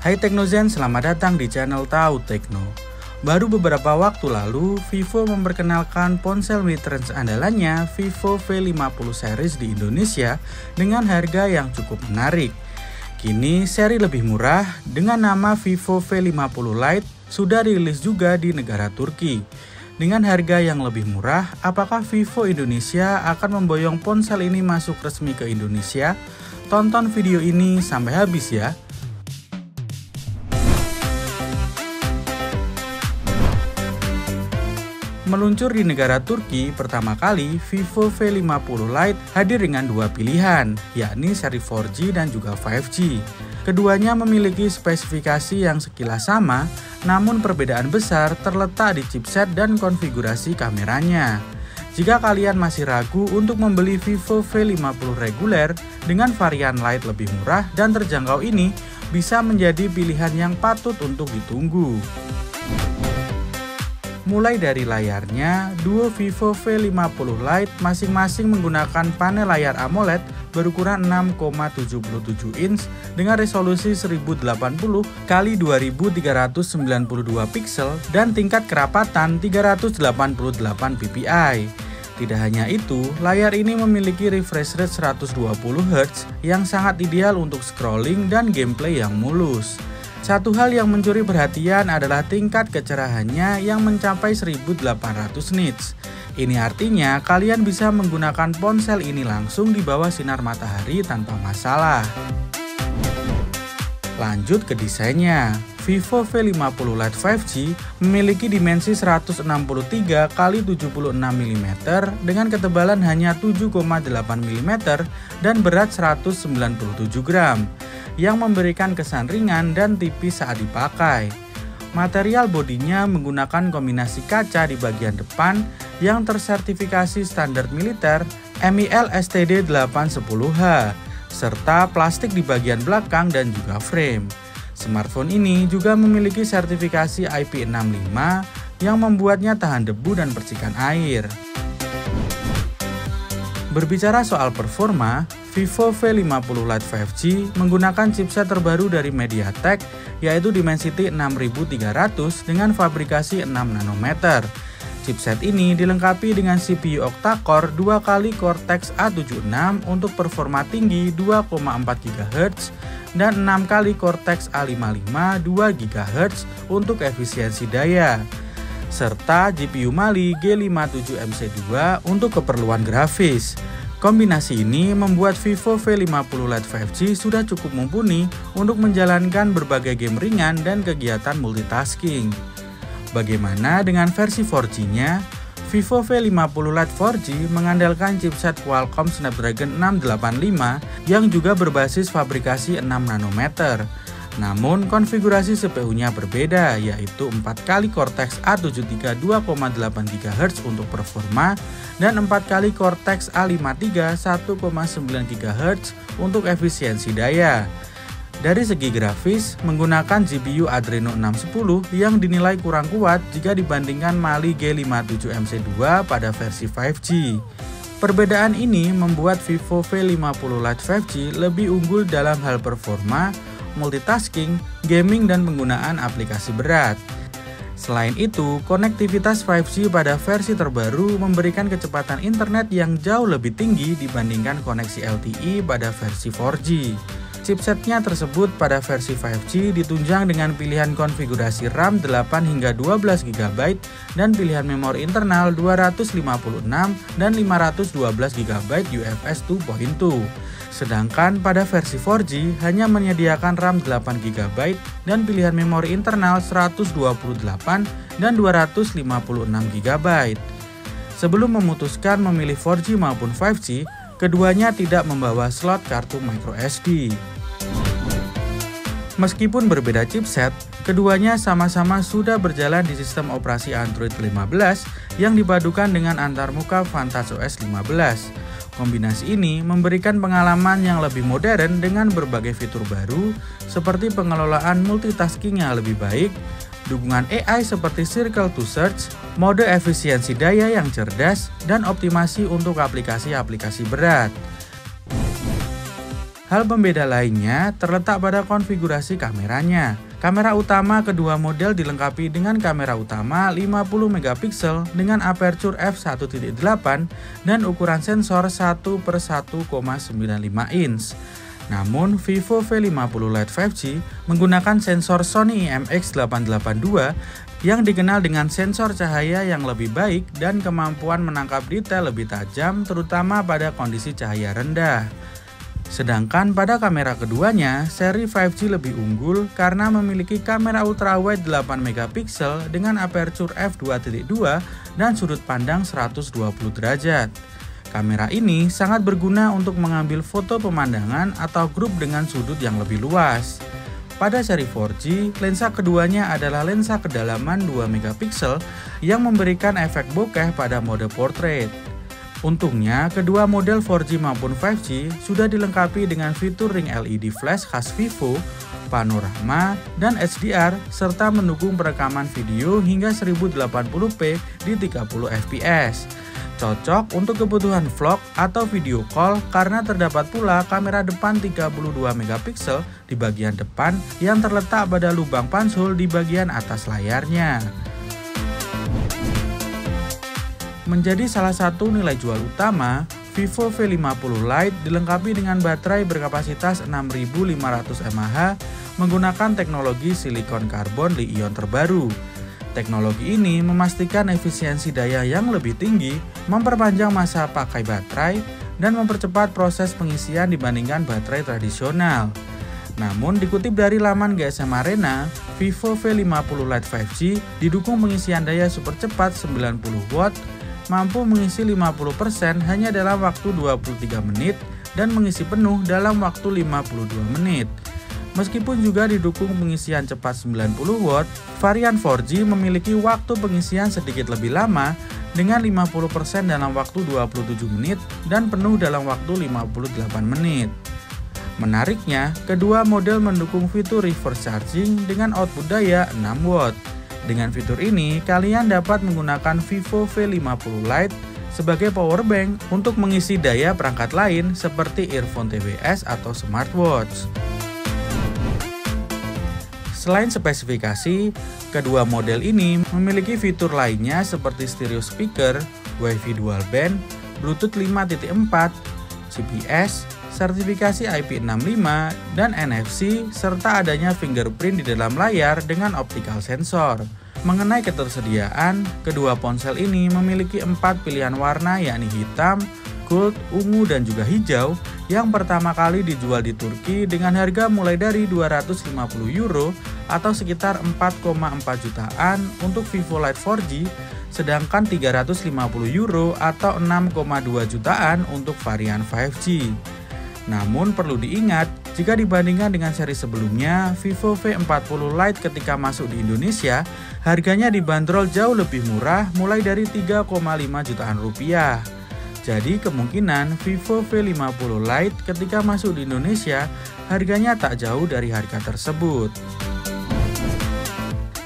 Hai Teknozen, selamat datang di channel Tahu Tekno. Baru beberapa waktu lalu, Vivo memperkenalkan ponsel mid-range andalannya Vivo V50 series di Indonesia dengan harga yang cukup menarik. Kini seri lebih murah dengan nama Vivo V50 Lite sudah dirilis juga di negara Turki. Dengan harga yang lebih murah, apakah Vivo Indonesia akan memboyong ponsel ini masuk resmi ke Indonesia? Tonton video ini sampai habis ya. Meluncur di negara Turki pertama kali, Vivo V50 Lite hadir dengan dua pilihan, yakni seri 4G dan juga 5G. Keduanya memiliki spesifikasi yang sekilas sama, namun perbedaan besar terletak di chipset dan konfigurasi kameranya. Jika kalian masih ragu untuk membeli Vivo V50 reguler dengan varian Lite lebih murah dan terjangkau ini, bisa menjadi pilihan yang patut untuk ditunggu. Mulai dari layarnya, duo Vivo V50 Lite masing-masing menggunakan panel layar AMOLED berukuran 6,77 inch dengan resolusi 1080 x 2392 pixel dan tingkat kerapatan 388 ppi. Tidak hanya itu, layar ini memiliki refresh rate 120 Hz yang sangat ideal untuk scrolling dan gameplay yang mulus. Satu hal yang mencuri perhatian adalah tingkat kecerahannya yang mencapai 1800 nits. Ini artinya kalian bisa menggunakan ponsel ini langsung di bawah sinar matahari tanpa masalah. Lanjut ke desainnya. Vivo V50 Lite 5G memiliki dimensi 163 x 76 mm dengan ketebalan hanya 7,8 mm dan berat 197 gram. Yang memberikan kesan ringan dan tipis saat dipakai. Material bodinya menggunakan kombinasi kaca di bagian depan yang tersertifikasi standar militer MIL STD 810H, serta plastik di bagian belakang dan juga frame. Smartphone ini juga memiliki sertifikasi IP65 yang membuatnya tahan debu dan percikan air. Berbicara soal performa, Vivo V50 Lite 5G menggunakan chipset terbaru dari MediaTek yaitu Dimensity 6300 dengan fabrikasi 6 nanometer. Chipset ini dilengkapi dengan CPU octa-core 2 x Cortex A76 untuk performa tinggi 2,4 GHz dan 6 x Cortex A55 2 GHz untuk efisiensi daya. Serta GPU Mali G57MC2 untuk keperluan grafis. Kombinasi ini membuat Vivo V50 Lite 5G sudah cukup mumpuni untuk menjalankan berbagai game ringan dan kegiatan multitasking. Bagaimana dengan versi 4G-nya? Vivo V50 Lite 4G mengandalkan chipset Qualcomm Snapdragon 685 yang juga berbasis fabrikasi 6 nanometer. Namun konfigurasi CPU-nya berbeda, yaitu 4 x Cortex A73 2,8 GHz untuk performa dan 4 x Cortex A53 1,9 GHz untuk efisiensi daya. Dari segi grafis, menggunakan GPU Adreno 610 yang dinilai kurang kuat jika dibandingkan Mali G57MC2 pada versi 5G. Perbedaan ini membuat Vivo V50 Lite 5G lebih unggul dalam hal performa, multitasking, gaming, dan penggunaan aplikasi berat. Selain itu, konektivitas 5G pada versi terbaru memberikan kecepatan internet yang jauh lebih tinggi dibandingkan koneksi LTE pada versi 4G. Chipsetnya tersebut pada versi 5G ditunjang dengan pilihan konfigurasi RAM 8 hingga 12 GB dan pilihan memori internal 256 dan 512 GB UFS 2.2. Sedangkan pada versi 4G hanya menyediakan RAM 8 GB dan pilihan memori internal 128 dan 256 GB. Sebelum memutuskan memilih 4G maupun 5G, keduanya tidak membawa slot kartu microSD. Meskipun berbeda chipset, keduanya sama-sama sudah berjalan di sistem operasi Android 15 yang dipadukan dengan antarmuka VantageOS 15. Kombinasi ini memberikan pengalaman yang lebih modern dengan berbagai fitur baru seperti pengelolaan multitasking yang lebih baik, dukungan AI seperti Circle to Search, mode efisiensi daya yang cerdas, dan optimasi untuk aplikasi-aplikasi berat. Hal pembeda lainnya terletak pada konfigurasi kameranya. Kamera utama kedua model dilengkapi dengan kamera utama 50 megapiksel dengan aperture f1.8 dan ukuran sensor 1/1,95 inch. Namun, Vivo V50 Lite 5G menggunakan sensor Sony IMX882 yang dikenal dengan sensor cahaya yang lebih baik dan kemampuan menangkap detail lebih tajam terutama pada kondisi cahaya rendah. Sedangkan pada kamera keduanya, seri 5G lebih unggul karena memiliki kamera ultrawide 8 megapiksel dengan aperture f2.2 dan sudut pandang 120 derajat. Kamera ini sangat berguna untuk mengambil foto pemandangan atau grup dengan sudut yang lebih luas. Pada seri 4G, lensa keduanya adalah lensa kedalaman 2 megapiksel yang memberikan efek bokeh pada mode portrait. Untungnya, kedua model 4G maupun 5G sudah dilengkapi dengan fitur ring LED flash khas Vivo, panorama, dan HDR, serta mendukung perekaman video hingga 1080p di 30 fps. Cocok untuk kebutuhan vlog atau video call karena terdapat pula kamera depan 32 megapiksel di bagian depan yang terletak pada lubang pansul di bagian atas layarnya. Menjadi salah satu nilai jual utama, Vivo V50 Lite dilengkapi dengan baterai berkapasitas 6500 mAh menggunakan teknologi silikon karbon li-ion terbaru. Teknologi ini memastikan efisiensi daya yang lebih tinggi, memperpanjang masa pakai baterai, dan mempercepat proses pengisian dibandingkan baterai tradisional. Namun dikutip dari laman GSM Arena, Vivo V50 Lite 5G didukung pengisian daya super cepat 90 watt, mampu mengisi 50% hanya dalam waktu 23 menit dan mengisi penuh dalam waktu 52 menit. Meskipun juga didukung pengisian cepat 90 watt, varian 4G memiliki waktu pengisian sedikit lebih lama dengan 50% dalam waktu 27 menit dan penuh dalam waktu 58 menit. Menariknya, kedua model mendukung fitur reverse charging dengan output daya 6 watt. Dengan fitur ini, kalian dapat menggunakan Vivo V50 Lite sebagai power bank untuk mengisi daya perangkat lain seperti earphone TWS atau smartwatch. Selain spesifikasi, kedua model ini memiliki fitur lainnya seperti stereo speaker, Wi-Fi dual band, Bluetooth 5.4, GPS, sertifikasi IP65, dan NFC, serta adanya fingerprint di dalam layar dengan optical sensor. Mengenai ketersediaan, kedua ponsel ini memiliki 4 pilihan warna yakni hitam, gold, ungu, dan juga hijau yang pertama kali dijual di Turki dengan harga mulai dari 250 euro atau sekitar 4,4 jutaan untuk Vivo Lite 4G, sedangkan 350 euro atau 6,2 jutaan untuk varian 5G. Namun perlu diingat, jika dibandingkan dengan seri sebelumnya, Vivo V40 Lite ketika masuk di Indonesia, harganya dibanderol jauh lebih murah mulai dari 3,5 jutaan rupiah. Jadi kemungkinan Vivo V50 Lite ketika masuk di Indonesia, harganya tak jauh dari harga tersebut.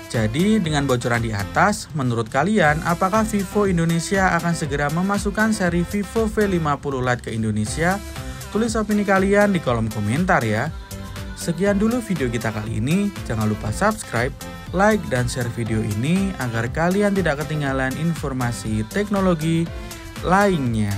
Jadi dengan bocoran di atas, menurut kalian apakah Vivo Indonesia akan segera memasukkan seri Vivo V50 Lite ke Indonesia? Tulis opini kalian di kolom komentar ya. Sekian dulu video kita kali ini, jangan lupa subscribe, like, dan share video ini agar kalian tidak ketinggalan informasi teknologi lainnya.